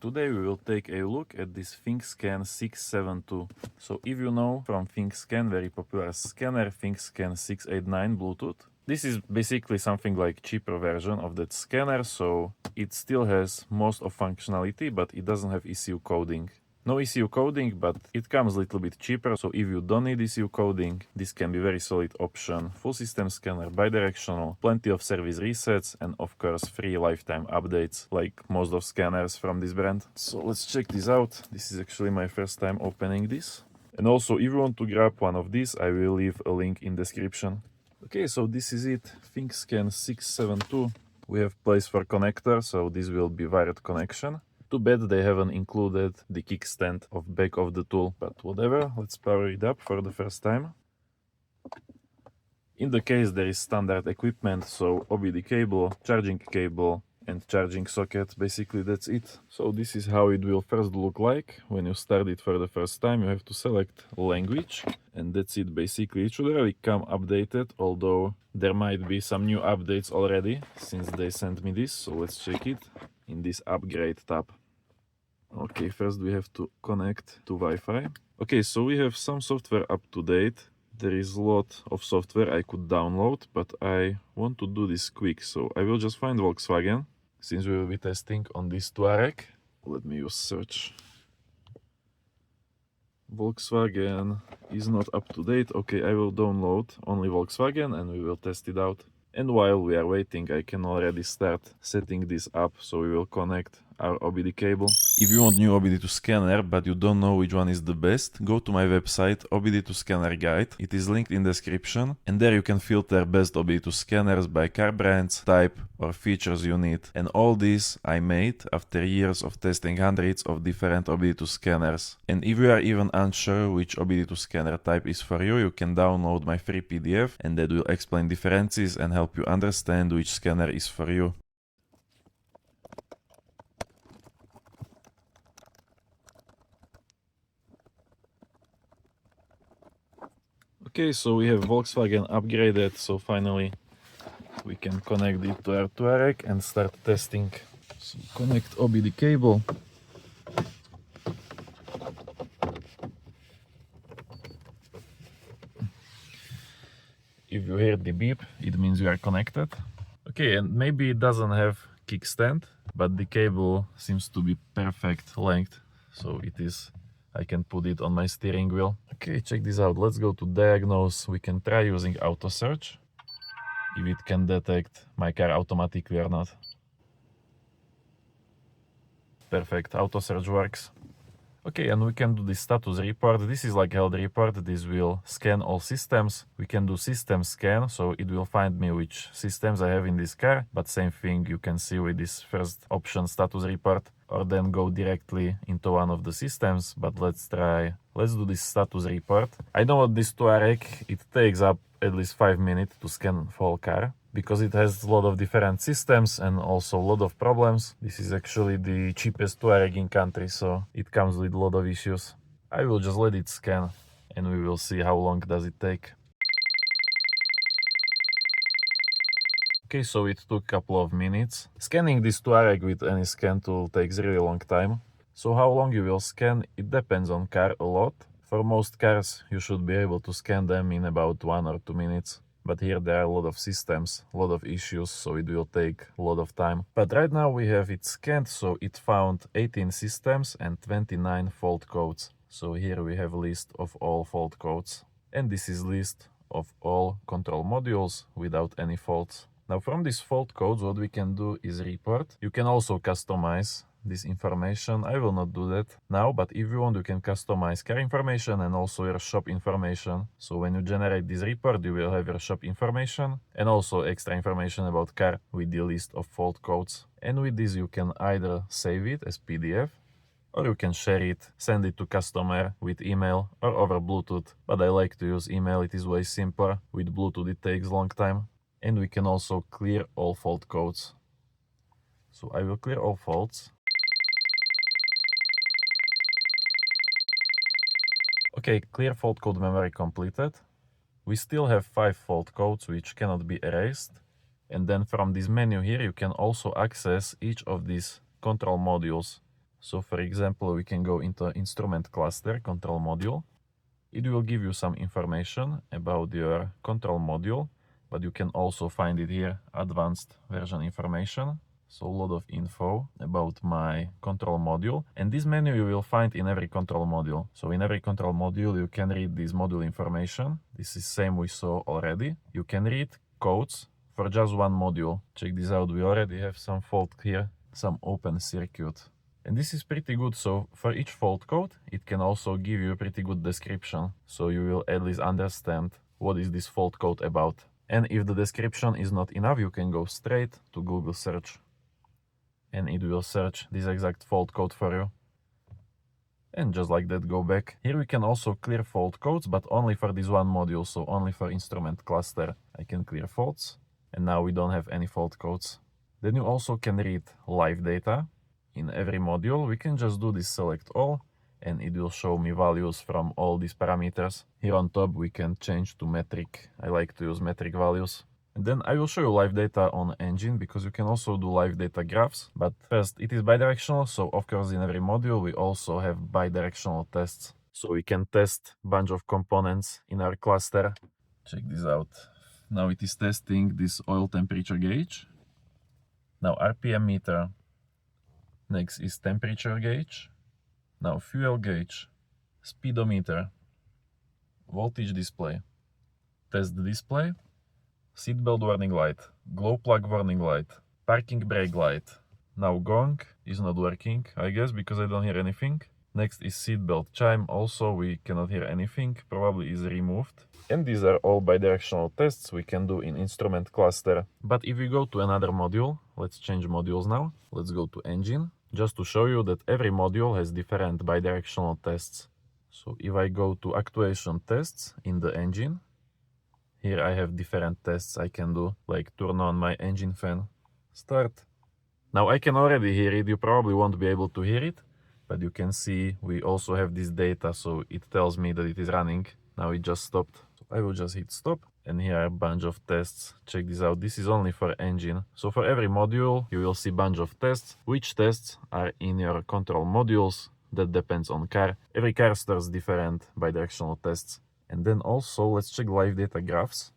Today we will take a look at this Thinkscan 672. So if you know from Thinkscan, very popular scanner, Thinkscan 689 Bluetooth, this is basically something like cheaper version of that scanner, so it still has most of functionality, but it doesn't have ECU coding. No ECU coding, but it comes a little bit cheaper, so if you don't need ECU coding, this can be very solid option. Full system scanner, bidirectional, plenty of service resets, and of course free lifetime updates, like most of scanners from this brand. So let's check this out. This is actually my first time opening this. And also, if you want to grab one of these, I will leave a link in description. Okay, so this is it, Thinkscan 672. We have place for connector, so this will be wired connection. Too bad they haven't included the kickstand of back of the tool, but whatever, let's power it up for the first time. In the case there is standard equipment, so OBD cable, charging cable and charging socket, basically that's it. So this is how it will first look like. When you start it for the first time, you have to select language, and that's it basically. It should really come updated, although there might be some new updates already since they sent me this, so let's check it in this upgrade tab. Okay, first we have to connect to Wi-Fi. Okay, so we have some software up to date. There is a lot of software I could download, but I want to do this quick, so I will just find Volkswagen, since we will be testing on this Touareg. Let me use search. Volkswagen is not up to date. Okay, I will download only Volkswagen and we will test it out. And while we are waiting, I can already start setting this up, so we will connect our OBD cable. If you want new OBD2 scanner, but you don't know which one is the best, go to my website OBD2 Scanner Guide. It is linked in description, and there you can filter best OBD2 scanners by car brands, type or features you need. And all this I made after years of testing hundreds of different OBD2 scanners. And if you are even unsure which OBD2 scanner type is for you, you can download my free PDF, and that will explain differences and help you understand which scanner is for you. Okay, so we have Volkswagen upgraded, so finally we can connect it to our Touareg and start testing. So connect OBD cable. If you hear the beep, it means you are connected. Okay, and maybe it doesn't have kickstand, but the cable seems to be perfect length, so it is. I can put it on my steering wheel. Okay, check this out. Let's go to diagnose. We can try using auto search, if it can detect my car automatically or not. Perfect, auto search works. Okay, and we can do the status report. This is like health report. This will scan all systems. We can do system scan, so it will find me which systems I have in this car. But same thing you can see with this first option, status report, or then go directly into one of the systems. But let's do this status report. I know what this Touareg, it takes up at least 5 minutes to scan whole car, because it has a lot of different systems and also a lot of problems. This is actually the cheapest Touareg in country, so it comes with a lot of issues. I will just let it scan and we will see how long does it take. Okay, so it took a couple of minutes. Scanning this Touareg with any scan tool takes really long time. So how long you will scan, it depends on car a lot. For most cars, you should be able to scan them in about 1 or 2 minutes. But here there are a lot of systems, a lot of issues, so it will take a lot of time. But right now we have it scanned, so it found 18 systems and 29 fault codes. So here we have a list of all fault codes. And this is list of all control modules without any faults. Now from these fault codes, what we can do is report. You can also customize this information. I will not do that now, but if you want, you can customize car information and also your shop information. So when you generate this report, you will have your shop information and also extra information about car with the list of fault codes. And with this, you can either save it as PDF, or you can share it, send it to customer with email or over Bluetooth. But I like to use email, it is way simpler. With Bluetooth, it takes a long time. And we can also clear all fault codes. So I will clear all faults. Okay, clear fault code memory completed. We still have 5 fault codes which cannot be erased. And then from this menu here, you can also access each of these control modules. So for example, we can go into instrument cluster control module. It will give you some information about your control module, but you can also find it here, advanced version information. So a lot of info about my control module. And this menu you will find in every control module. So in every control module, you can read this module information. This is same we saw already. You can read codes for just one module. Check this out. We already have some fault here, some open circuit. And this is pretty good. So for each fault code, it can also give you a pretty good description. So you will at least understand what is this fault code about. And if the description is not enough, you can go straight to Google search. And it will search this exact fault code for you. And just like that, go back. Here we can also clear fault codes, but only for this one module. So only for instrument cluster, I can clear faults. And now we don't have any fault codes. Then you also can read live data. In every module, we can just do this select all, and it will show me values from all these parameters. Here on top, we can change to metric. I like to use metric values. And then I will show you live data on engine, because you can also do live data graphs. But first, it is bidirectional, so of course in every module we also have bidirectional tests. So we can test a bunch of components in our cluster. Check this out. Now it is testing this oil temperature gauge. Now RPM meter. Next is temperature gauge. Now fuel gauge, speedometer, voltage display, test display, seatbelt warning light, glow plug warning light, parking brake light. Now gong is not working, I guess, because I don't hear anything. Next is seatbelt chime. Also, we cannot hear anything, probably is removed. And these are all bidirectional tests we can do in instrument cluster. But if we go to another module, let's change modules now. Let's go to engine, just to show you that every module has different bidirectional tests. So if I go to actuation tests in the engine, here I have different tests I can do, like turn on my engine fan, start. Now I can already hear it, you probably won't be able to hear it, but you can see we also have this data, so it tells me that it is running. Now it just stopped. So I will just hit stop, and here are a bunch of tests. Check this out, this is only for engine. So for every module, you will see a bunch of tests. Which tests are in your control modules, that depends on car. Every car stores different bidirectional tests. And then also, let's check live data graphs.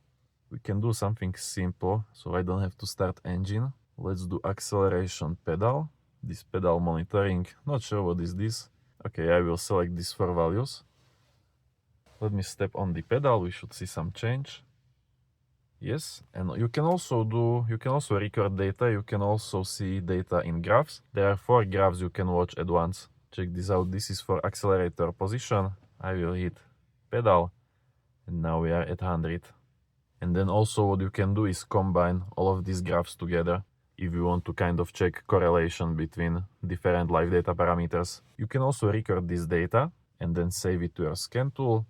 We can do something simple, so I don't have to start engine. Let's do acceleration pedal. This pedal monitoring, not sure what is this. Okay, I will select these 4 values. Let me step on the pedal, we should see some change. Yes, and you can also record data, you can also see data in graphs. There are 4 graphs you can watch at once. Check this out, this is for accelerator position. I will hit pedal, and now we are at 100. And then also what you can do is combine all of these graphs together. If you want to kind of check correlation between different live data parameters. You can also record this data and then save it to your scan tool.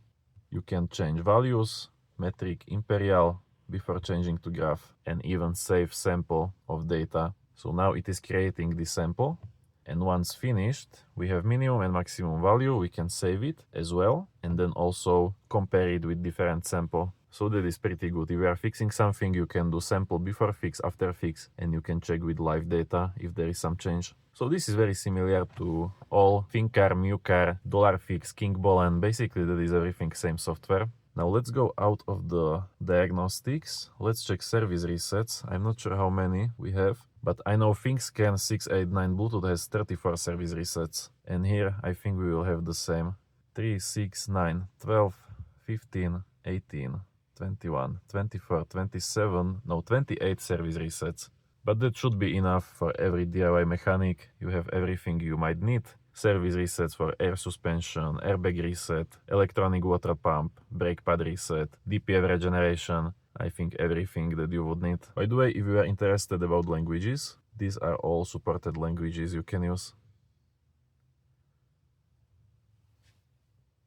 You can change values, metric, imperial, before changing to graph, and even save sample of data. So now it is creating the sample. And once finished, we have minimum and maximum value. We can save it as well, and then also compare it with different sample. So that is pretty good. If you are fixing something, you can do sample before fix, after fix, and you can check with live data if there is some change. So this is very similar to all ThinkCar, MuCar, DollarFix, KinkBall, and basically that is everything same software. Now let's go out of the diagnostics. Let's check service resets. I'm not sure how many we have, but I know Thinkscan 689 Bluetooth has 34 service resets. And here I think we will have the same. 3, 6, 9, 12, 15, 18, 21, 24, 27, no 28 service resets. But that should be enough for every DIY mechanic. You have everything you might need. Service resets for air suspension, airbag reset, electronic water pump, brake pad reset, DPF regeneration. I think everything that you would need. By the way, if you are interested about languages, these are all supported languages you can use.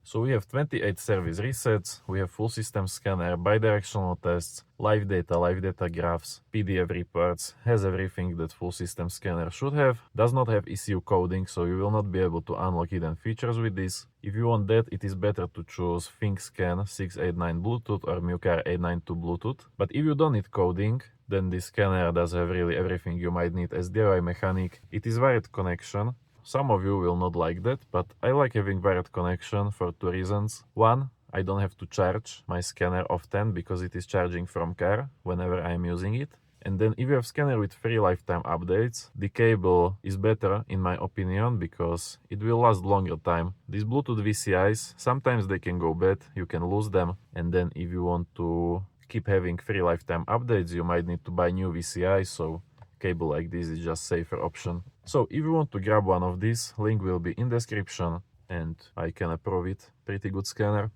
So we have 28 service resets, we have full system scanner, bidirectional tests, live data graphs, PDF reports, has everything that full system scanner should have, does not have ECU coding, so you will not be able to unlock hidden features with this. If you want that, it is better to choose Thinkscan 689 Bluetooth or MuCar 892 Bluetooth. But if you don't need coding, then this scanner does have really everything you might need as DIY mechanic. It is wired connection, some of you will not like that, but I like having wired connection for two reasons. One, I don't have to charge my scanner often because it is charging from car whenever I am using it. And then if you have scanner with free lifetime updates, the cable is better in my opinion because it will last longer time. These Bluetooth VCIs, sometimes they can go bad, you can lose them, and then if you want to keep having free lifetime updates, you might need to buy new VCI, so cable like this is just safer option. So if you want to grab one of these, link will be in description and I can approve it. Pretty good scanner.